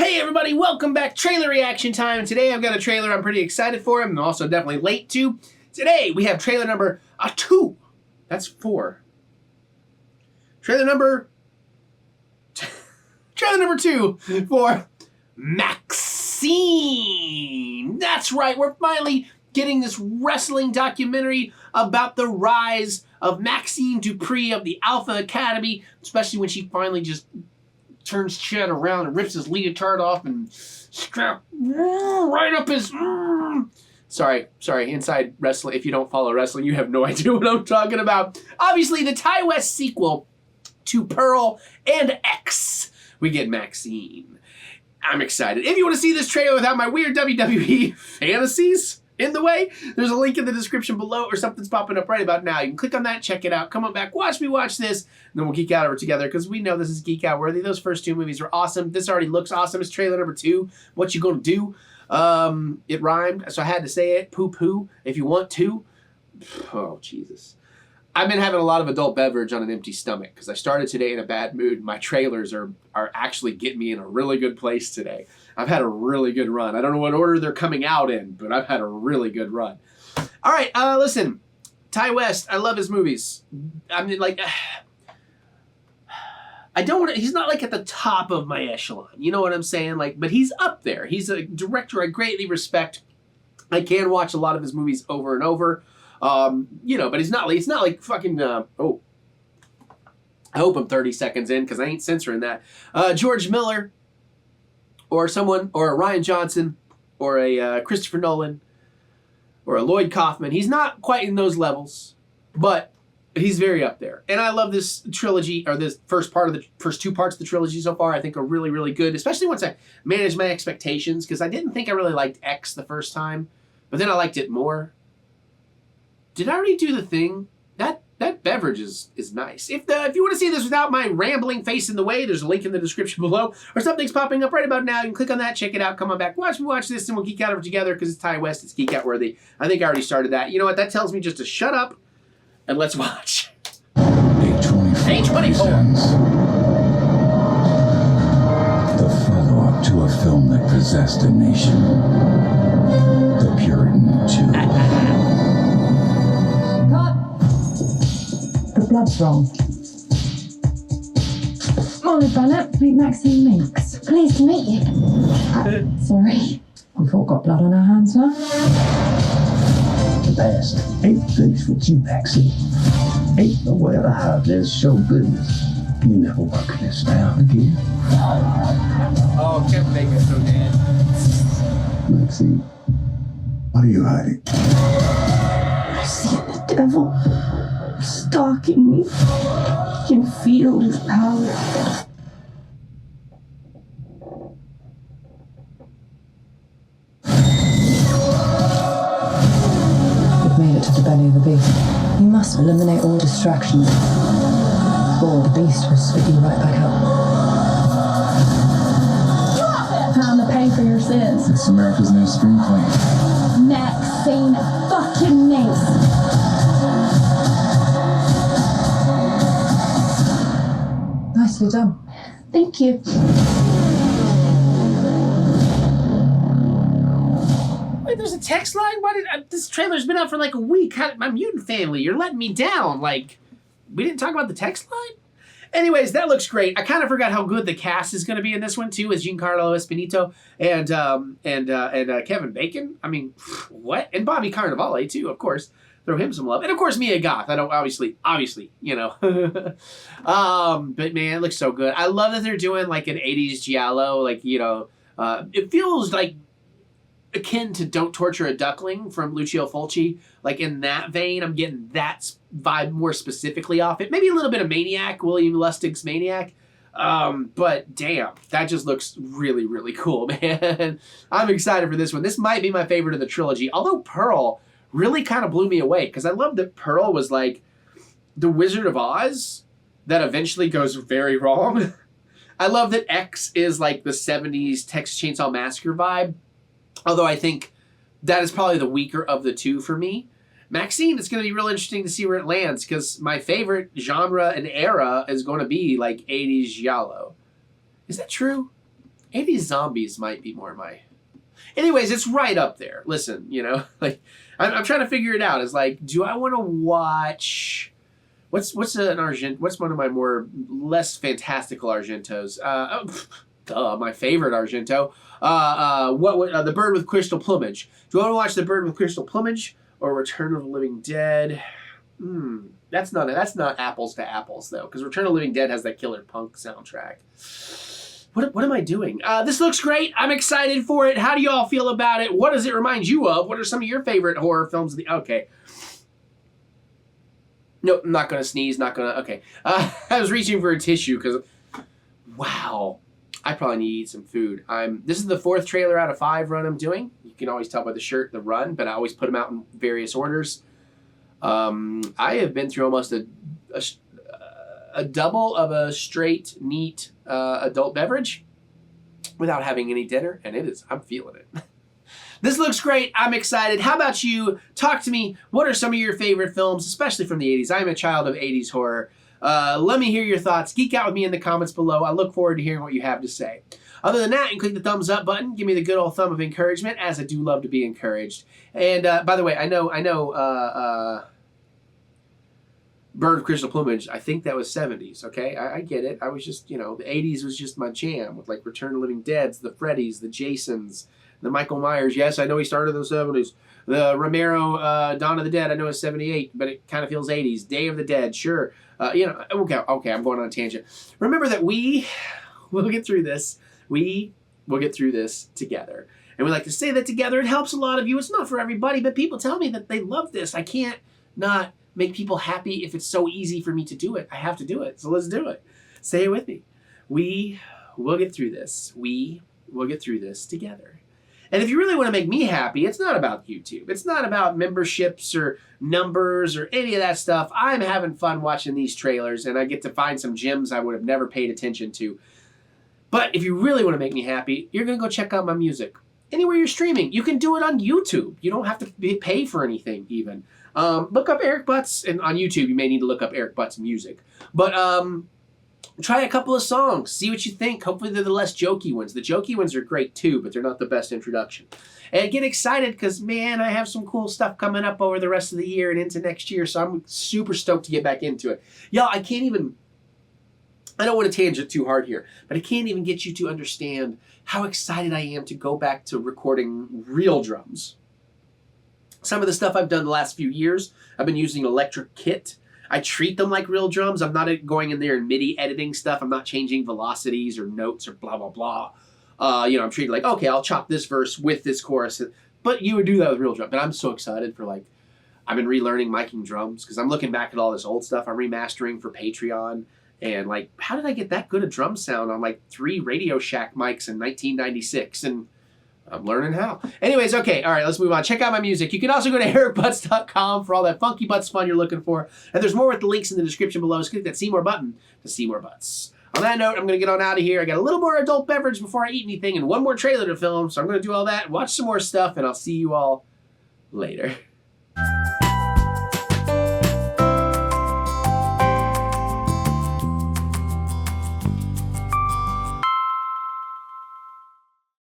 Hey everybody, welcome back. Trailer reaction time. And today I've got a trailer I'm pretty excited for. I'm also definitely late to. Today we have trailer number 2. That's 4. Trailer number 2 for MaXXXine. That's right, we're finally getting this wrestling documentary about the rise of Maxine Dupree of the Alpha Academy, especially when she finally just turns Chad around and rips his leotard off and strap right up his... Sorry, inside wrestling. If you don't follow wrestling, you have no idea what I'm talking about. Obviously, the Ty West sequel to Pearl and X. We get Maxine. I'm excited. If you want to see this trailer without my weird WWE fantasies in the way, there's a link in the description below or something's popping up right about now. You can click on that, check it out, come on back, watch me watch this, and then we'll geek out over together because we know this is geek out worthy. Those first 2 movies were awesome. This already looks awesome. It's trailer number 2. What you gonna do? It rhymed, so I had to say it. Poo-poo, if you want to. Oh, Jesus. I've been having a lot of adult beverage on an empty stomach because I started today in a bad mood. My trailers are actually getting me in a really good place today. I've had a really good run. I don't know what order they're coming out in, but I've had a really good run. All right, listen. Ty West, I love his movies. I mean, like, I don't want to, he's not like at the top of my echelon. You know what I'm saying? Like, but he's up there. He's a director I greatly respect. I can watch a lot of his movies over and over. You know, but he's not like fucking, oh, I hope I'm 30 seconds in because I ain't censoring that. George Miller or someone, or a Ryan Johnson or a Christopher Nolan or a Lloyd Kaufman. He's not quite in those levels, but he's very up there. And I love this trilogy, or this first 2 parts of the trilogy so far. I think are really, really good, especially once I managed my expectations because I didn't think I really liked X the first time, but then I liked it more. Did I already do the thing? That beverage is nice. If you want to see this without my rambling face in the way, there's a link in the description below, or something's popping up right about now. You can click on that, check it out, come on back, watch me watch this, and we'll geek out over together because it's Ty West, it's geek out worthy. I think I already started that. You know what? That tells me just to shut up and let's watch. A24. The follow-up to a film that possessed a nation. The Puritan 2. The blood's wrong. Morning, Bennett. Meet Maxine Minx. Pleased to meet you. Sorry. We've all got blood on our hands now. The past ain't finished with you, Maxine. Ain't nowhere to hide this show business. You never work this down again. Oh, Kevin Bacon's so dead. Maxine, what are you hiding? I see the devil stalking me. I can feel his power. We've made it to the belly of the beast. You must eliminate all distractions, or the beast will spit you right back up. Time to pay for your sins. It's America's new screenplay. Maxine fucking Minx. Nicely done. Thank you. Wait, there's a text line? Why did this trailer's been out for like a week? My mutant family, you're letting me down. Like, we didn't talk about the text line? Anyways, that looks great. I kind of forgot how good the cast is going to be in this one too, as Giancarlo Esposito and Kevin Bacon. I mean, what? And Bobby Cannavale too, of course. Throw him some love, and of course Mia Goth. I don't obviously, you know. But man, it looks so good. I love that they're doing like an '80s giallo. Like, you know, it feels like akin to "Don't Torture a Duckling" from Lucio Fulci. Like in that vein, I'm getting that vibe more specifically off it. Maybe a little bit of Maniac, William Lustig's Maniac. But damn, that just looks really, really cool, man. I'm excited for this one. This might be my favorite of the trilogy. Although Pearl really kind of blew me away because I love that Pearl was like the Wizard of Oz that eventually goes very wrong. I love that X is like the 70s Texas Chainsaw Massacre vibe. Although I think that is probably the weaker of the 2 for me. Maxine, it's going to be real interesting to see where it lands because my favorite genre and era is going to be like 80s giallo. Is that true? 80s zombies might be more my... Anyways, it's right up there. Listen, you know, like, I'm trying to figure it out. It's like, do I want to watch... What's one of my more less fantastical Argentos? My favorite Argento. The Bird with Crystal Plumage. Do I want to watch The Bird with Crystal Plumage or Return of the Living Dead? That's not apples to apples though, because Return of the Living Dead has that Killer Punk soundtrack. What am I doing? This looks great. I'm excited for it. How do you all feel about it? What does it remind you of? What are some of your favorite horror films? Okay. Nope, I'm not going to sneeze, okay. I was reaching for a tissue because, wow, I probably need to eat some food. This is the 4th trailer out of 5 run I'm doing. You can always tell by the shirt, the run, but I always put them out in various orders. I have been through almost a double of a straight, neat adult beverage without having any dinner, and I'm feeling it. This looks great. I'm excited. How about you? Talk to me. What are some of your favorite films, especially from the 80s? I'm a child of 80s horror. Let me hear your thoughts. Geek out with me in the comments below. I look forward to hearing what you have to say. Other than that, you can click the thumbs up button. Give me the good old thumb of encouragement, as I do love to be encouraged. And by the way, I know. Bird of Crystal Plumage, I think that was 70s, okay? I get it. I was just, you know, the 80s was just my jam with like Return of the Living Deads, the Freddys, the Jasons, the Michael Myers. Yes, I know he started in the 70s. The Romero, Dawn of the Dead, I know it's 78, but it kind of feels 80s. Day of the Dead, sure. You know, okay, I'm going on a tangent. Remember that we will get through this. We will get through this together. And we like to say that together. It helps a lot of you. It's not for everybody, but people tell me that they love this. I can't not make people happy if it's so easy for me to do it. I have to do it, so let's do it. Say it with me. We will get through this. We will get through this together. And if you really want to make me happy, it's not about YouTube. It's not about memberships or numbers or any of that stuff. I'm having fun watching these trailers, and I get to find some gems I would have never paid attention to. But if you really want to make me happy, you're going to go check out my music. Anywhere you're streaming, you can do it on YouTube. You don't have to pay for anything, even. Look up LegendOfZeppo, and on YouTube you may need to look up LegendOfZeppo music. But try a couple of songs, see what you think. Hopefully they're the less jokey ones. The jokey ones are great too, but they're not the best introduction. And get excited because, man, I have some cool stuff coming up over the rest of the year and into next year, so I'm super stoked to get back into it. Y'all, I don't want to tangent too hard here, but I can't even get you to understand how excited I am to go back to recording real drums. Some of the stuff I've done the last few years, I've been using electric kit. I treat them like real drums. I'm not going in there and MIDI editing stuff. I'm not changing velocities or notes or blah, blah, blah. I'm treating like, okay, I'll chop this verse with this chorus. But you would do that with real drums. But I'm so excited for, like, I've been relearning miking drums because I'm looking back at all this old stuff I'm remastering for Patreon. And, like, how did I get that good a drum sound on, like, 3 Radio Shack mics in 1996? And I'm learning how. Anyways, okay, all right, let's move on. Check out my music. You can also go to TheEricButts.com for all that funky butts fun you're looking for. And there's more with the links in the description below. Just click that see more button to see more butts. On that note, I'm going to get on out of here. I got a little more adult beverage before I eat anything and one more trailer to film. So I'm going to do all that, watch some more stuff, and I'll see you all later.